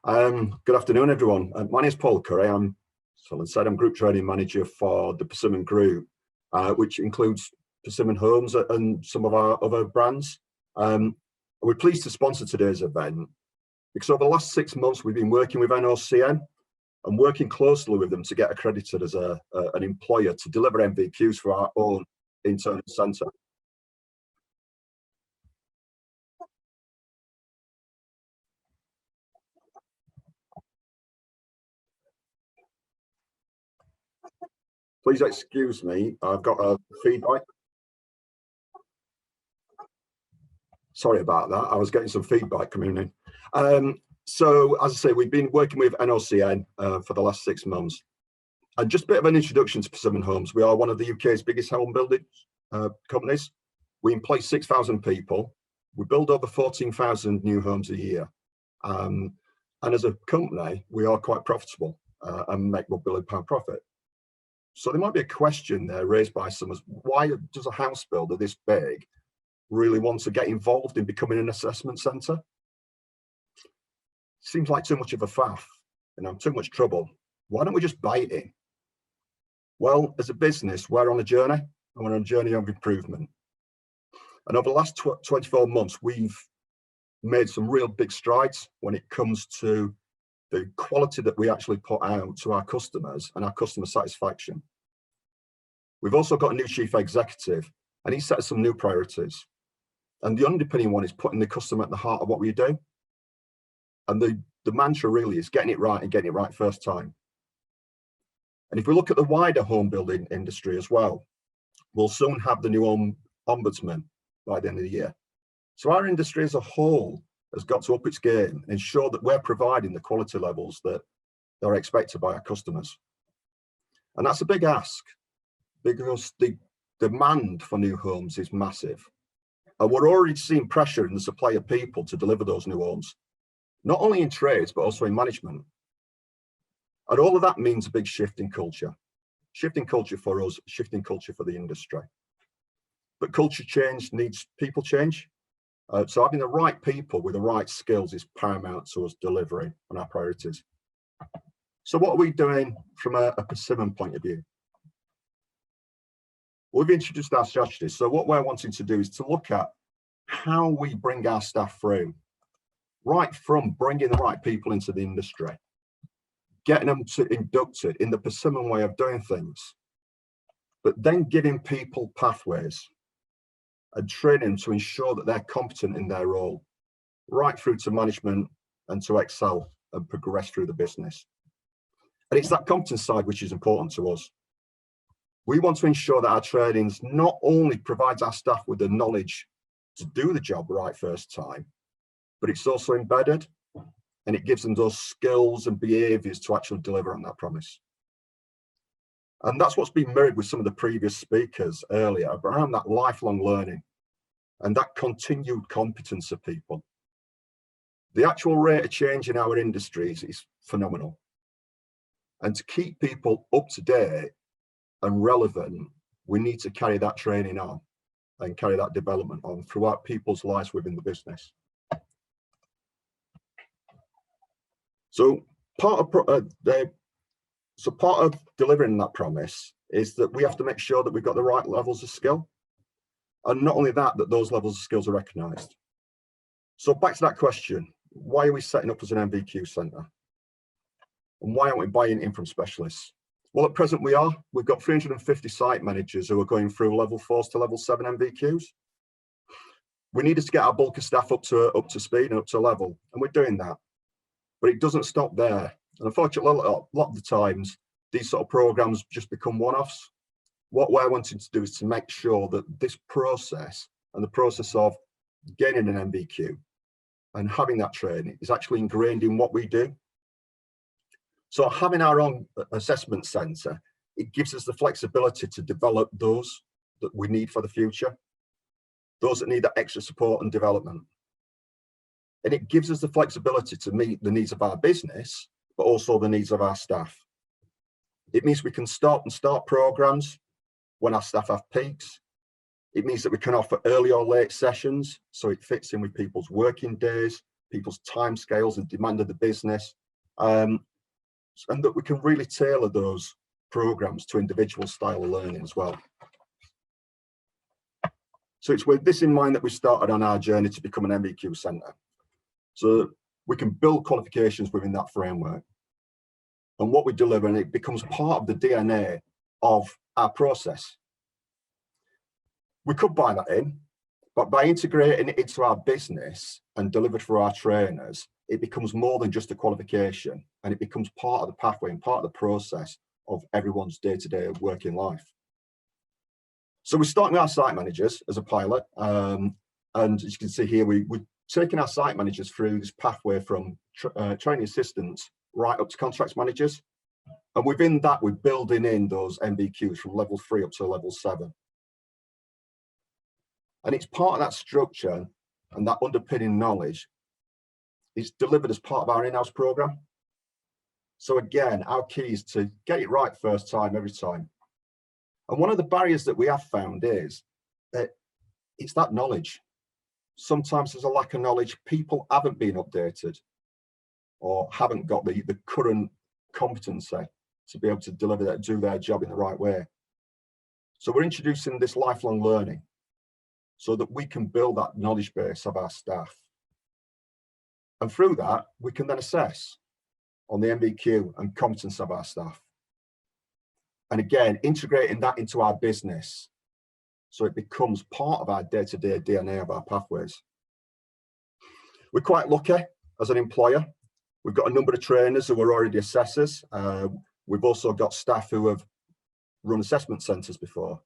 Good afternoon, everyone. My name is Paul Curry. I'm Group Training Manager for the Persimmon Group, which includes Persimmon Homes and some of our other brands. We're pleased to sponsor today's event because over the last 6 months, we've been working with NOCN and working closely with them to get accredited as an employer to deliver MVQs for our own internal centre. Please excuse me, I've got a feedback. Sorry about that, I was getting some feedback coming in. So as I say, we've been working with NOCN for the last 6 months. And just a bit of an introduction to Persimmon Homes. We are one of the UK's biggest home building companies. We employ 6,000 people. We build over 14,000 new homes a year. And as a company, we are quite profitable and make £1 billion profit. So there might be a question there raised by some, why does a house builder this big really want to get involved in becoming an assessment centre? Seems like too much of a faff, too much trouble. Why don't we just buy it in? Well, as a business, we're on a journey, and we're on a journey of improvement. And over the last 24 months, we've made some real big strides when it comes to the quality that we actually put out to our customers and our customer satisfaction. We've also got a new chief executive, and he set some new priorities. And the underpinning one is putting the customer at the heart of what we do. And the mantra really is getting it right and getting it right first time. And if we look at the wider home building industry as well, we'll soon have the new ombudsman by the end of the year. So our industry as a whole has got to up its game and ensure that we're providing the quality levels that are expected by our customers. And that's a big ask because the demand for new homes is massive. And we're already seeing pressure in the supply of people to deliver those new homes, not only in trades, but also in management. And all of that means a big shift in culture for us, shifting culture for the industry. But culture change needs people change. So having the right people with the right skills is paramount to us delivering on our priorities. So what are we doing from a Persimmon point of view? We've introduced our strategies. So what we're wanting to do is to look at how we bring our staff through, right from bringing the right people into the industry, getting them to inducted in the Persimmon way of doing things, but then giving people pathways and training to ensure that they're competent in their role, right through to management and to excel and progress through the business. And it's that competence side which is important to us. We want to ensure that our trainings not only provides our staff with the knowledge to do the job right first time, but it's also embedded and it gives them those skills and behaviours to actually deliver on that promise. And that's what's been mirrored with some of the previous speakers earlier around that lifelong learning and that continued competence of people. The actual rate of change in our industries is phenomenal. And to keep people up to date and relevant, we need to carry that training on and carry that development on throughout people's lives within the business. So part of delivering that promise is that we have to make sure that we've got the right levels of skill. And not only that, that those levels of skills are recognised. So back to that question, why are we setting up as an MVQ centre? And why aren't we buying in from specialists? Well, at present we are. We've got 350 site managers who are going through level 4s to level 7 MVQs. We needed to get our bulk of staff up to speed and up to level, and we're doing that. But it doesn't stop there. And unfortunately, a lot of the times, these sort of programs just become one-offs. What we're wanting to do is to make sure that this process and the process of gaining an MVQ and having that training is actually ingrained in what we do. So having our own assessment centre, it gives us the flexibility to develop those that we need for the future, those that need that extra support and development. And it gives us the flexibility to meet the needs of our business, but also the needs of our staff. It means we can start programs when our staff have peaks. It means that we can offer early or late sessions, so it fits in with people's working days, people's timescales and demand of the business, and that we can really tailor those programs to individual style of learning as well. So it's with this in mind that we started on our journey to become an MVQ centre. So we can build qualifications within that framework. And what we deliver, and it becomes part of the DNA of our process. We could buy that in, but by integrating it into our business and delivered for our trainers, it becomes more than just a qualification, and it becomes part of the pathway and part of the process of everyone's day-to-day working life. So we're starting with our site managers as a pilot, and as you can see here, we're taking our site managers through this pathway from training assistants right up to contracts managers, and within that we're building in those MVQs from level 3 up to level 7. And it's part of that structure and that underpinning knowledge is delivered as part of our in-house program. So again, our key is to get it right first time, every time. And one of the barriers that we have found is that it's that knowledge. Sometimes there's a lack of knowledge. People haven't been updated or haven't got the current competency to be able to deliver that, do their job in the right way. So we're introducing this lifelong learning so that we can build that knowledge base of our staff. And through that, we can then assess on the MVQ and competence of our staff. And again, integrating that into our business so it becomes part of our day-to-day DNA of our pathways. We're quite lucky as an employer. We've got a number of trainers who are already assessors. We've also got staff who have run assessment centres before.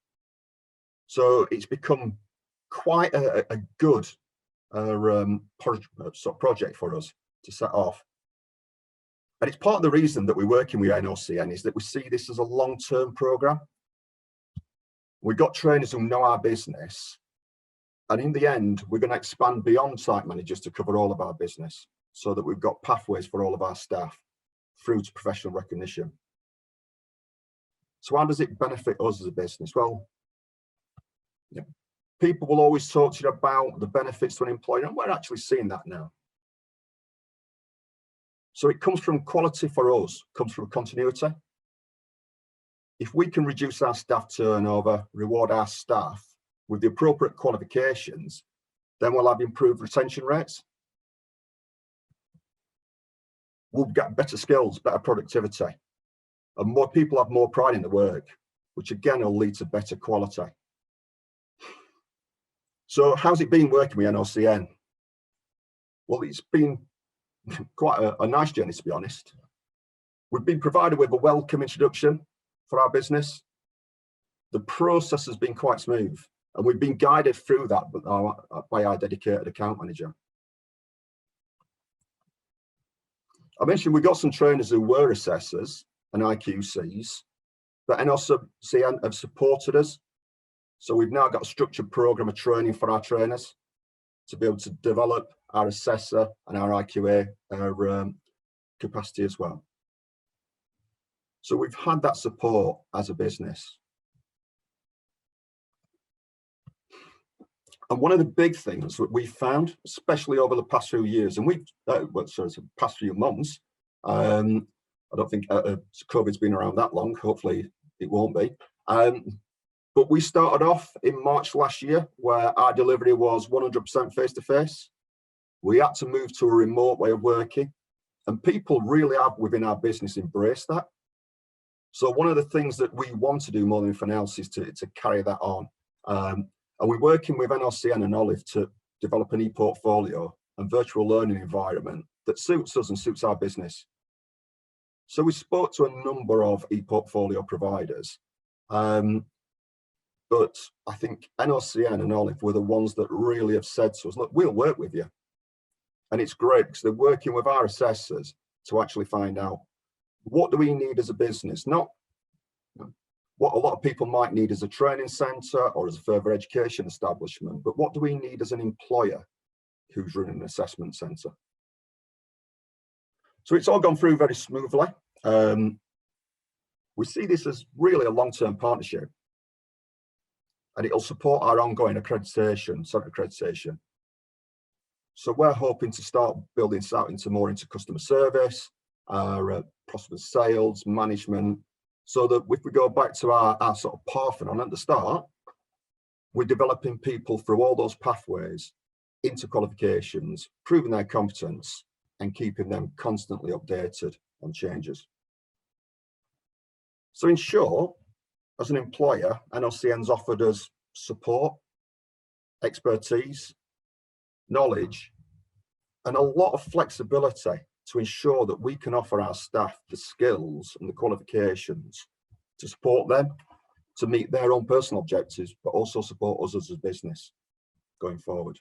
So it's become quite a good project for us to set off. And it's part of the reason that we're working with NOCN is that we see this as a long-term programme. We've got trainers who know our business, and in the end, we're going to expand beyond site managers to cover all of our business so that we've got pathways for all of our staff through to professional recognition. So how does it benefit us as a business? Well, yeah, people will always talk to you about the benefits to an employer, and we're actually seeing that now. So it comes from quality for us, comes from continuity. If we can reduce our staff turnover, reward our staff with the appropriate qualifications, then we'll have improved retention rates. We'll get better skills, better productivity, and more people have more pride in the work, which again will lead to better quality. So how's it been working with NOCN? Well, it's been quite a nice journey, to be honest. We've been provided with a welcome introduction for our business. The process has been quite smooth, and we've been guided through that by our dedicated account manager. I mentioned we got some trainers who were assessors and IQCs, but NOCN have supported us. So we've now got a structured programme of training for our trainers to be able to develop our assessor and our IQA capacity as well. So we've had that support as a business. And one of the big things that we found, especially over the past few years, and past few months, I don't think COVID's been around that long, hopefully it won't be. But we started off in March last year where our delivery was 100% face-to-face. We had to move to a remote way of working, and people really have within our business embraced that. So one of the things that we want to do more than anything else is to carry that on. And we're working with NOCN and Olive to develop an e-portfolio and virtual learning environment that suits us and suits our business. So we spoke to a number of e-portfolio providers, but I think NOCN and Olive were the ones that really have said to us, look, we'll work with you. And it's great because they're working with our assessors to actually find out what do we need as a business, not what a lot of people might need as a training centre or as a further education establishment, but what do we need as an employer who's running an assessment centre? So it's all gone through very smoothly. We see this as really a long-term partnership, and it'll support our ongoing accreditation. So we're hoping to start building this out into customer service, possible sales, management, so that if we go back to our sort of Parthenon at the start, we're developing people through all those pathways into qualifications, proving their competence and keeping them constantly updated on changes. So in short, as an employer, NOCN's offered us support, expertise, knowledge, and a lot of flexibility to ensure that we can offer our staff the skills and the qualifications to support them to meet their own personal objectives, but also support us as a business going forward.